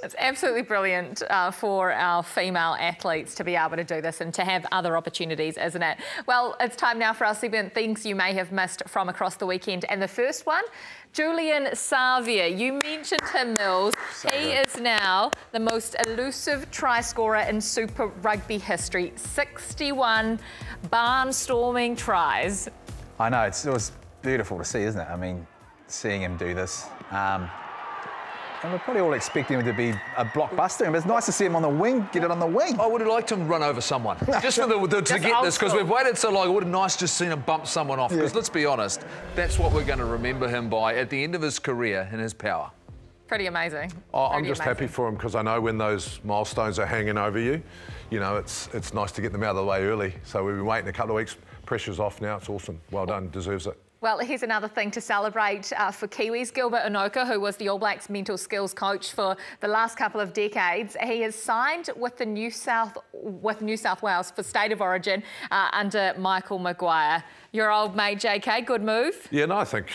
It's absolutely brilliant for our female athletes to be able to do this and to have other opportunities, isn't it? Well, it's time now for our 7 things you may have missed from across the weekend. And the first one, Julian Savea. You mentioned him, Mills. He is now the most elusive try scorer in Super Rugby history. 61 barnstorming tries. I know, it was beautiful to see, isn't it? I mean, seeing him do this. And we're probably all expecting him to be a blockbuster, but it's nice to see him on the wing, get it on the wing. I would have liked him to run over someone, just for to get this, because we've waited so long. It would have been nice just seen him bump someone off, because let's be honest, that's what we're going to remember him by at the end of his career in his power. Pretty amazing. I'm just happy for him, because I know when those milestones are hanging over you, you know, it's nice to get them out of the way early. So we've been waiting a couple of weeks, pressure's off now, it's awesome. Well done, deserves it. Well, here's another thing to celebrate for Kiwis. Gilbert Enoka, who was the All Blacks mental skills coach for the last couple of decades, he has signed with New South Wales for State of Origin under Michael Maguire. Your old mate, JK, good move? Yeah, no, I think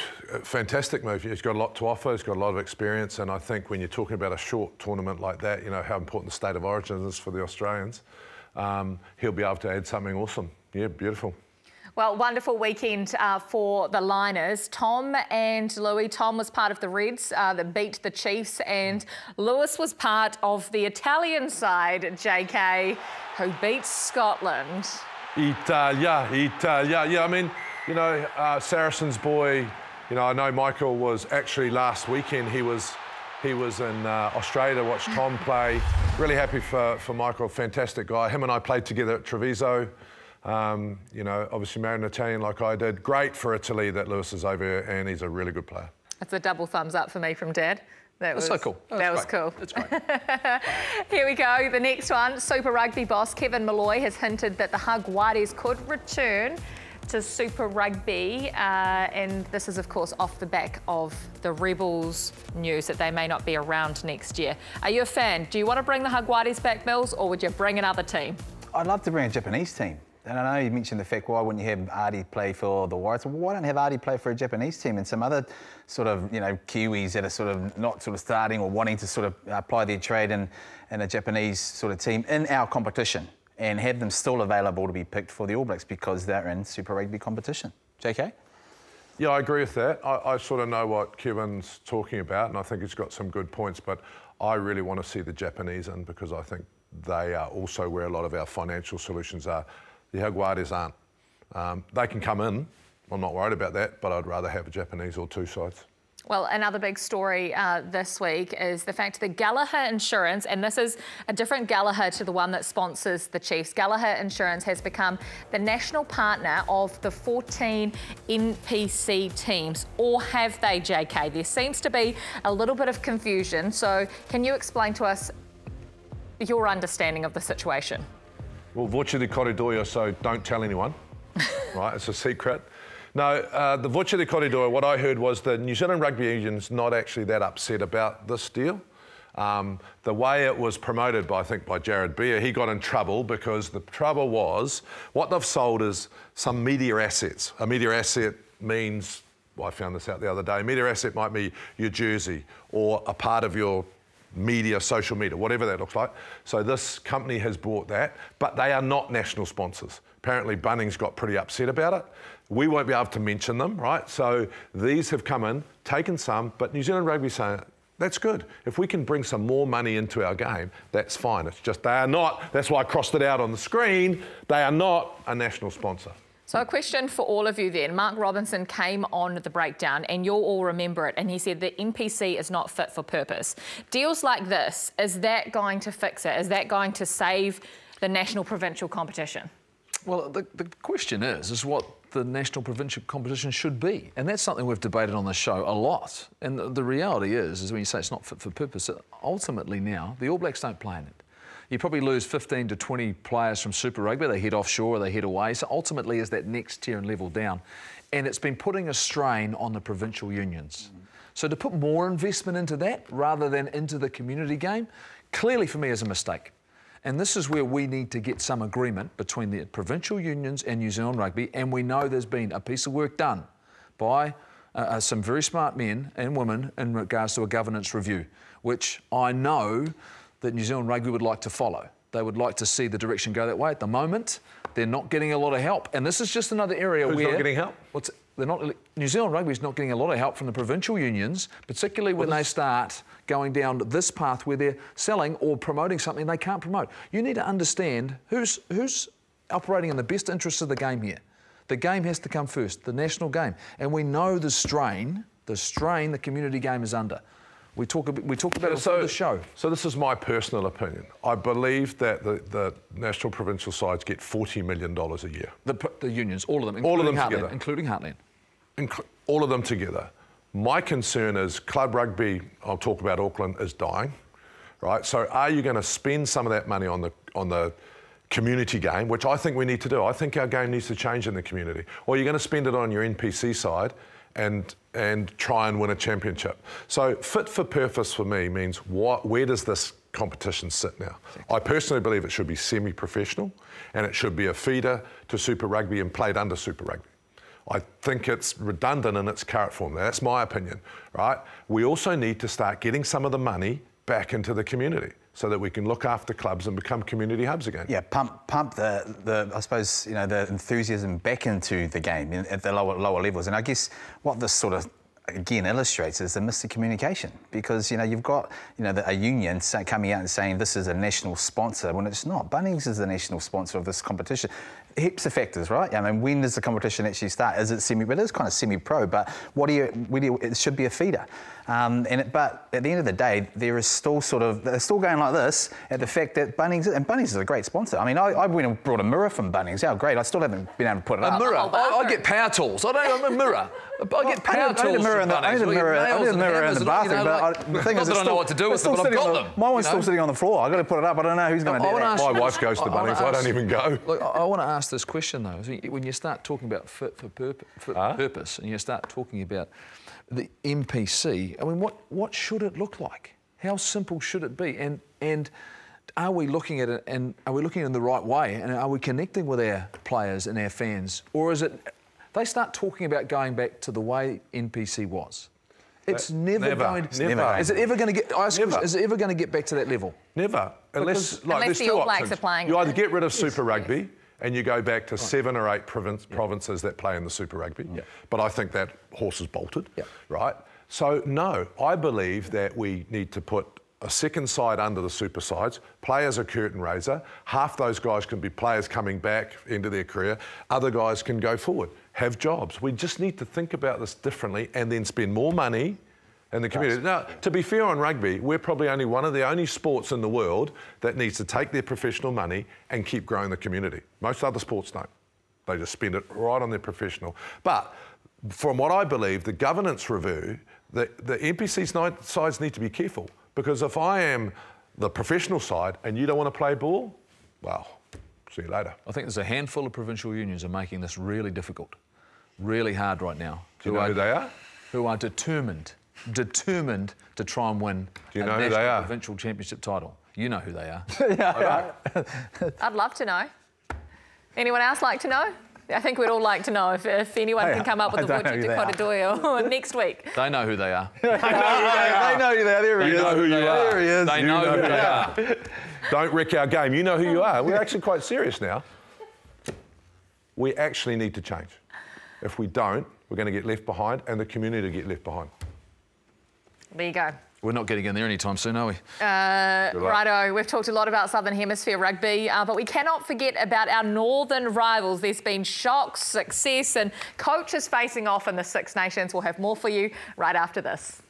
fantastic move. He's got a lot to offer, he's got a lot of experience, and I think when you're talking about a short tournament like that, you know, how important the State of Origin is for the Australians, he'll be able to add something awesome. Yeah, beautiful. Well, wonderful weekend for the Liners. Tom and Louis. Tom was part of the Reds that beat the Chiefs, and Lewis was part of the Italian side, JK, who beat Scotland. Italia. Yeah, I mean, you know, Saracens boy, you know, I know Michael was actually last weekend, he was in Australia to watch Tom play. Really happy for Michael, fantastic guy. Him and I played together at Treviso. You know, obviously married an Italian like I did. Great for Italy that Lewis is over here, and he's a really good player. It's a double thumbs up for me from Dad. That's so cool. That was cool. That's great. Here we go. The next one, Super Rugby boss Kevin Malloy has hinted that the Jaguares could return to Super Rugby, and this is, of course, off the back of the Rebels news that they may not be around next year. Are you a fan? Do you want to bring the Jaguares back, Mills, or would you bring another team? I'd love to bring a Japanese team. And I know you mentioned the fact, why wouldn't you have Ardie play for the Warriors? Well, why don't you have Ardie play for a Japanese team and some other sort of, you know, Kiwis that are sort of not sort of starting or wanting to sort of apply their trade in a Japanese sort of team in our competition, and have them still available to be picked for the All Blacks because they're in Super Rugby competition. JK? Yeah, I agree with that. I sort of know what Kevin's talking about, and I think he's got some good points, but I really want to see the Japanese in, because I think they are also where a lot of our financial solutions are. The Jaguares aren't. They can come in. I'm not worried about that, but I'd rather have a Japanese or 2 sides. Well, another big story this week is the fact that Gallagher Insurance, and this is a different Gallagher to the one that sponsors the Chiefs, Gallagher Insurance has become the national partner of the 14 NPC teams. Or have they, JK? There seems to be a little bit of confusion. So can you explain to us your understanding of the situation? Well, voce di corridoio, so don't tell anyone, right? It's a secret. No, the Voce de Corridor, what I heard was the New Zealand Rugby Union's not actually that upset about this deal. The way it was promoted, I think, by Jared Beer, he got in trouble because the trouble was what they've sold is some media assets. A media asset means, well, I found this out the other day, a media asset might be your jersey or a part of your media, social media, whatever that looks like. So this company has bought that, but they are not national sponsors. Apparently Bunnings got pretty upset about it. We won't be able to mention them, right? So these have come in, taken some, but New Zealand Rugby saying, that's good. If we can bring some more money into our game, that's fine. It's just they are not, that's why I crossed it out on the screen, they are not a national sponsor. So a question for all of you then. Mark Robinson came on the breakdown and you'll all remember it, and he said the NPC is not fit for purpose. Deals like this, is that going to fix it? Is that going to save the national provincial competition? Well, the question is what the national provincial competition should be. And that's something we've debated on the show a lot. And the reality is when you say it's not fit for purpose, ultimately now, the All Blacks don't play in it. You probably lose 15 to 20 players from Super Rugby. They head offshore or they head away. So ultimately is that next tier and level down. And it's been putting a strain on the provincial unions. So to put more investment into that rather than into the community game, clearly for me is a mistake. And this is where we need to get some agreement between the provincial unions and New Zealand Rugby. And we know there's been a piece of work done by some very smart men and women in regards to a governance review, which I know that New Zealand Rugby would like to follow. They would like to see the direction go that way. At the moment, they're not getting a lot of help. And this is just another area where... Who's not getting help? New Zealand Rugby is not getting a lot of help from the provincial unions, particularly when they start going down this path where they're selling or promoting something they can't promote. You need to understand who's operating in the best interests of the game here. The game has to come first, the national game. And we know the strain the community game is under. We talk about it before the show. So this is my personal opinion. I believe that the national provincial sides get $40 million a year. The unions, all of them, including Heartland. All of them together. My concern is club rugby, I'll talk about Auckland, is dying, right? So are you going to spend some of that money on the community game, which I think we need to do? I think our game needs to change in the community. Or you're going to spend it on your NPC side and try and win a championship. So fit for purpose for me means where does this competition sit now? I personally believe it should be semi-professional and it should be a feeder to Super Rugby and played under Super Rugby. I think it's redundant in its current form. That's my opinion, right? We also need to start getting some of the money back into the community so that we can look after clubs and become community hubs again. Yeah, pump the I suppose, you know, the enthusiasm back into the game at the lower levels. And I guess what this sort of again illustrates is the missed communication, because you've got a union coming out and saying this is a national sponsor when it's not. Bunnings is the national sponsor of this competition. Heaps of factors, right? I mean, when does the competition actually start? Is it it is kind of semi-pro, but it should be a feeder. But at the end of the day, there is still they're still going like this at the fact that Bunnings is a great sponsor. I mean, I went and brought a mirror from Bunnings. How great! I still haven't been able to put it up. A mirror. I get power tools. I don't have a mirror. I get power tools. I need a mirror in the bathroom. But the thing is, I don't know what to do with them, but I've got them. My one's still sitting on the floor. I've got to put it up. I don't know who's going to do that. My wife goes to Bunnings. I don't even go. Look, I want to ask this question though. When you start talking about fit for purpose, and you start talking about the NPC, I mean, what should it look like? How simple should it be? And are we looking at it, and are we looking in the right way? And are we connecting with our players and our fans? Or is it, they start talking about going back to the way NPC was? It's never going to... Is it ever going to get... Is it ever going to get back to that level? Never. Unless there's the two All Blacks options. are playing. You either get rid of Super Rugby and you go back to 7 or 8 provinces that play in the Super Rugby. Yeah. But I think that horse is bolted, right? So, no, I believe that we need to put a second side under the super sides, play as a curtain raiser. Half those guys can be players coming back into their career. Other guys can go forward, have jobs. We just need to think about this differently and then spend more money in the community. Now, to be fair on rugby, we're probably one of the only sports in the world that needs to take their professional money and keep growing the community. Most other sports don't. They just spend it right on their professional. But from what I believe, the governance review, the NPC sides need to be careful, because if I am the professional side and you don't want to play ball, well, see you later. I think there's a handful of provincial unions are making this really difficult. really hard right now. Do you know who they are? Who are determined to try and win Do you a know who national they are? provincial championship title. You know who they are. I'd love to know. Anyone else like to know? I think we'd all like to know if anyone can come up with the Woodchester Kotadoio next week. They know who they are. They know who they are. There he is. know who you are. There he is. They know who they are. Don't wreck our game. You know who you are. We're actually quite serious now. We actually need to change. If we don't, we're going to get left behind and the community get left behind. There you go. We're not getting in there anytime soon, are we? Righto, we've talked a lot about Southern Hemisphere rugby, but we cannot forget about our northern rivals. There's been shocks, success, and coaches facing off in the Six Nations. We'll have more for you right after this.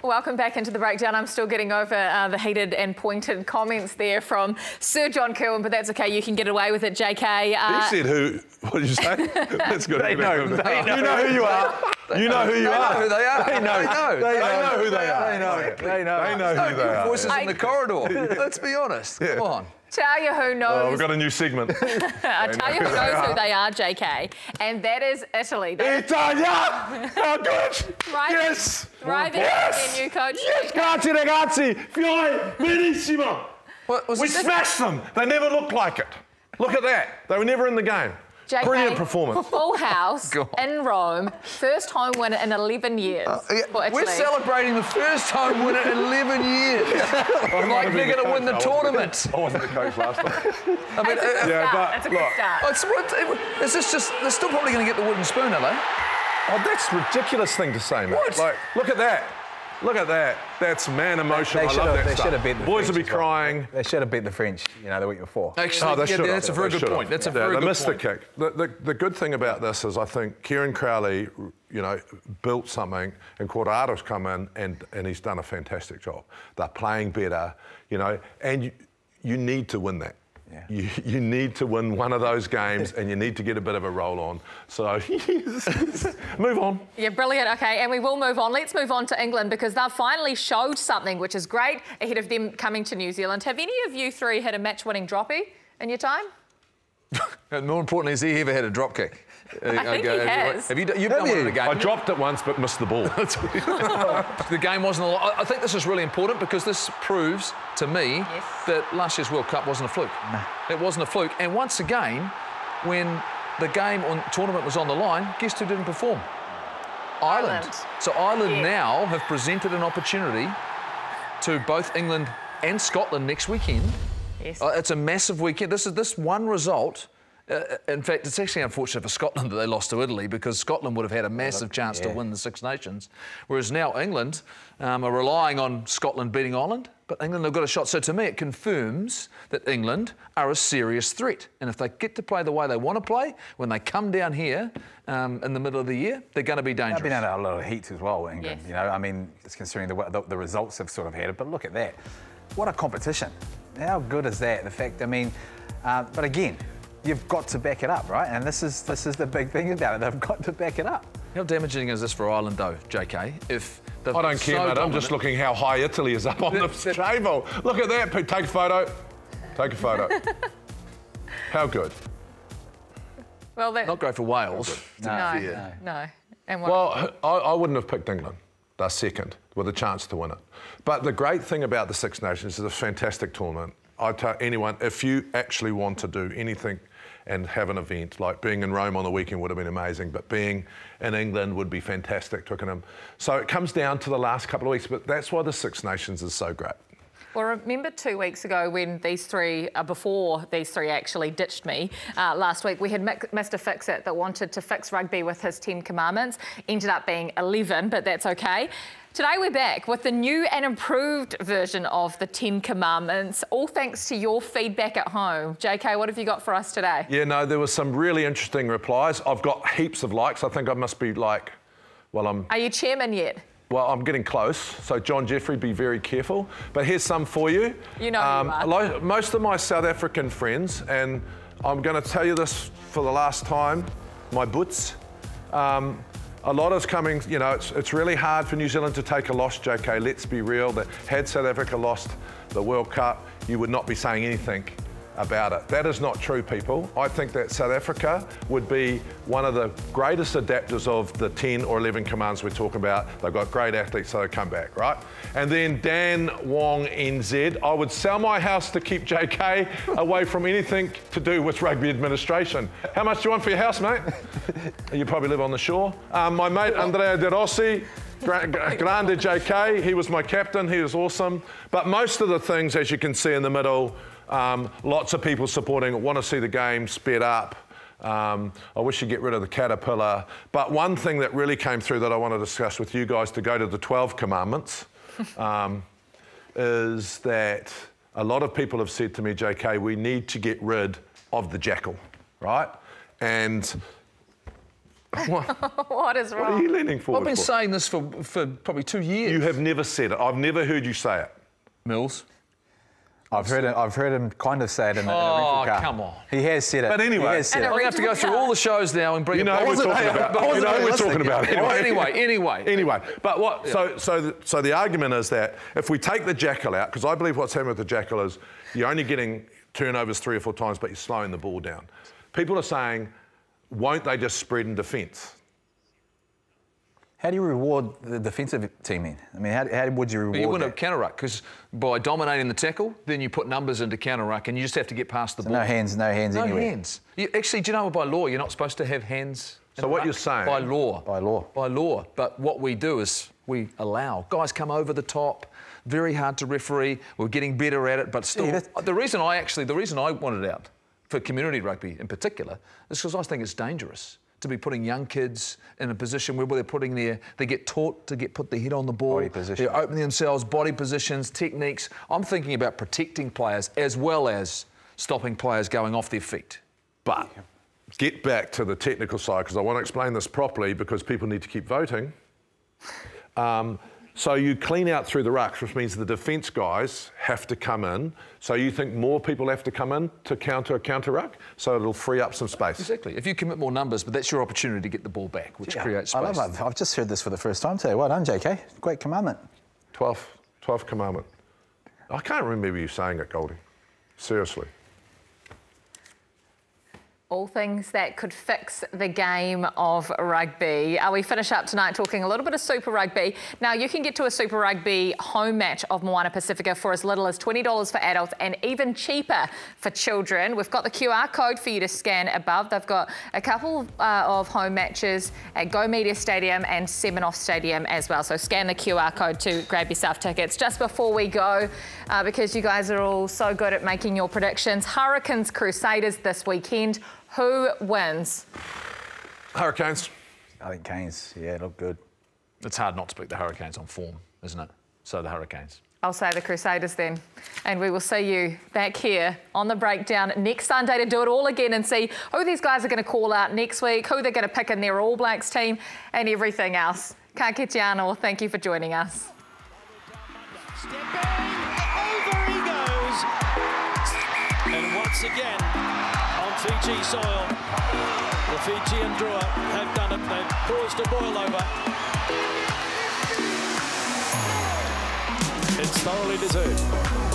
Welcome back into the breakdown. I'm still getting over the heated and pointed comments there from Sir John Kirwan, but that's okay. You can get away with it, JK. He said who? What did you say? That's good. They know. You know who you are. You know who you are. Who they are. They know. They know who they are. They know. They know. They know who they are. Voices in the corridor. Let's be honest. Come on. Tell you who knows. Oh, we've got a new segment. I'll tell you who knows who they are, JK, and that is Italy. Italia! How good! Yes! Thriving Yes! their new coach. Yes, grazie ragazzi! Fiore, benissimo! What was We this? smashed them! They never looked like it. Look at that. They were never in the game. JK, Brilliant performance. Full house Go on. in Rome. First home winner in 11 years for Italy. We're celebrating the first home winner in 11 years. Like they're going to win the tournament. I wasn't the coach last time. I mean, That's a good start. is this just? They're still probably going to get the wooden spoon, are they? Oh, that's a ridiculous thing to say, mate. What? Like, look at that. Look at that. That's man emotion. I love that They stuff. should have beat the Boys French will be as well. crying. They should have beat the French, the week before. Actually, Oh, they should have. that's a very They good should point. have. That's a very they good missed point. the kick. The good thing about this is I think Kieran Crowley, built something, and Cordado's come in and he's done a fantastic job. They're playing better, and you need to win that. Yeah. You need to win one of those games and you need to get a bit of a roll on. So, move on. Yeah, brilliant. Okay, and we will move on. Let's move on to England because they've finally showed something, which is great, ahead of them coming to New Zealand. Have any of you three had a match-winning droppie in your time? And more importantly, has he ever had a drop kick? I think he has. Have you? You've done one in a game. I dropped it once but missed the ball. The game wasn't a lot. I think this is really important because this proves to me that last year's World Cup wasn't a fluke. No. It wasn't a fluke. And once again, when the game tournament was on the line, guess who didn't perform? Ireland. So Ireland now have presented an opportunity to both England and Scotland next weekend. Yes. It's a massive weekend. This one result. In fact, it's actually unfortunate for Scotland that they lost to Italy because Scotland would have had a massive chance to win the Six Nations, whereas now England are relying on Scotland beating Ireland, but England have got a shot. So to me, it confirms that England are a serious threat. And if they get to play the way they want to play, when they come down here in the middle of the year, they're going to be dangerous. They've been under a lot of heat as well, England. Yes. I mean, just considering the results they've sort of had. But look at that. What a competition. How good is that? The fact, but again, you've got to back it up, right? And this is the big thing about it. They've got to back it up. How damaging is this for Ireland, though, JK? If I don't care, mate. I'm just looking how high Italy is up on the table. Look at that. Take a photo. Take a photo. How good. Well, not great for Wales. No. And what? Well, I wouldn't have picked England. They're second with a chance to win it. But the great thing about the Six Nations is a fantastic tournament. I tell anyone, if you actually want to do anything and have an event, like being in Rome on the weekend would have been amazing, but being in England would be fantastic, Twickenham. So it comes down to the last couple of weeks, but that's why the Six Nations is so great. Well, remember 2 weeks ago when before these three actually ditched me last week, we had Mr. Fix-It that wanted to fix rugby with his 10 commandments. Ended up being 11, but that's okay. Today we're back with the new and improved version of the 10 Commandments, all thanks to your feedback at home. JK, what have you got for us today? Yeah, no, there was some really interesting replies. I've got heaps of likes. I think I must be like, Are you chairman yet? Well, I'm getting close. So, John Jeffrey, be very careful. But here's some for you. You know who you are. Most of my South African friends, and I'm going to tell you this for the last time, my boots. a lot is coming, you know, it's really hard for New Zealand to take a loss, JK. Let's be real, that had South Africa lost the World Cup, you would not be saying anything about it. That is not true, people. I think that South Africa would be one of the greatest adapters of the 10 or 11 commands we're talking about. They've got great athletes, so they come back, right? And then Dan Wong NZ, I would sell my house to keep JK away from anything to do with rugby administration. How much do you want for your house, mate? You probably live on the shore. My mate Andrea De Rossi, Grande JK, he was my captain, he was awesome. But most of the things, as you can see in the middle, lots of people supporting, want to see the game sped up. I wish you'd get rid of the caterpillar. But one thing that really came through that I want to discuss with you guys to go to the 12 commandments is that a lot of people have said to me, JK, we need to get rid of the jackal, right? And what is wrong? What are you leaning forward I've been for? saying this for probably 2 years. You have never said it. I've never heard you say it. Mills. I've heard him kind of say it in the rental car. Oh, come on. He has said it. But anyway. He has said And it. I'm going to have to go through all the shows now and bring You know it who back. we're talking about. I You know who we're talking about. Anyway. But what? Yeah. So the argument is that if we take the jackal out, because I believe what's happening with the jackal is you're only getting turnovers 3 or 4 times, but you're slowing the ball down. People are saying, won't they just spread in defence? How do you reward the defensive team then? I mean, how would you reward But you win a that? counter-ruck because by dominating the tackle, then you put numbers into counter-ruck and you just have to get past the ball. No hands No anywhere. hands. Actually, do you know by law you're not supposed to have hands? So what you're saying? By law. By law. By law. But what we do is we allow guys come over the top. Very hard to referee. We're getting better at it, but still. Yeah, the reason I wanted it out for community rugby in particular is because I think it's dangerous to be putting young kids in a position where they're putting they get taught to put their head on the ball. Body position. They're opening themselves, body positions, techniques. I'm thinking about protecting players as well as stopping players going off their feet. But get back to the technical side, because I want to explain this properly because people need to keep voting. So you clean out through the rucks, which means the defence guys have to come in. So you think more people have to come in to counter a counter ruck, so it'll free up some space. Exactly. If you commit more numbers, but that's your opportunity to get the ball back, which creates space. I love it. I've just heard this for the first time today. Well done, JK. Great commandment. 12th commandment. I can't remember you saying it, Goldie. Seriously. All things that could fix the game of rugby. We finish up tonight talking a little bit of Super Rugby. Now, you can get to a Super Rugby home match of Moana Pacifica for as little as $20 for adults and even cheaper for children. We've got the QR code for you to scan above. They've got a couple of home matches at Go Media Stadium and Seminoff Stadium as well. So scan the QR code to grab yourself tickets. Just before we go, because you guys are all so good at making your predictions, Hurricanes Crusaders this weekend. Who wins? Hurricanes. I think Canes, yeah, look good. It's hard not to pick the Hurricanes on form, isn't it? So the Hurricanes. I'll say the Crusaders then. And we will see you back here on The Breakdown next Sunday to do it all again and see who these guys are going to call out next week, who they're going to pick in their All Blacks team and everything else. Ka kite anō, thank you for joining us. Stepping, over he goes. And once again, on Fiji soil, the Fijian Drua have done it. They've caused a boil over. It's thoroughly deserved.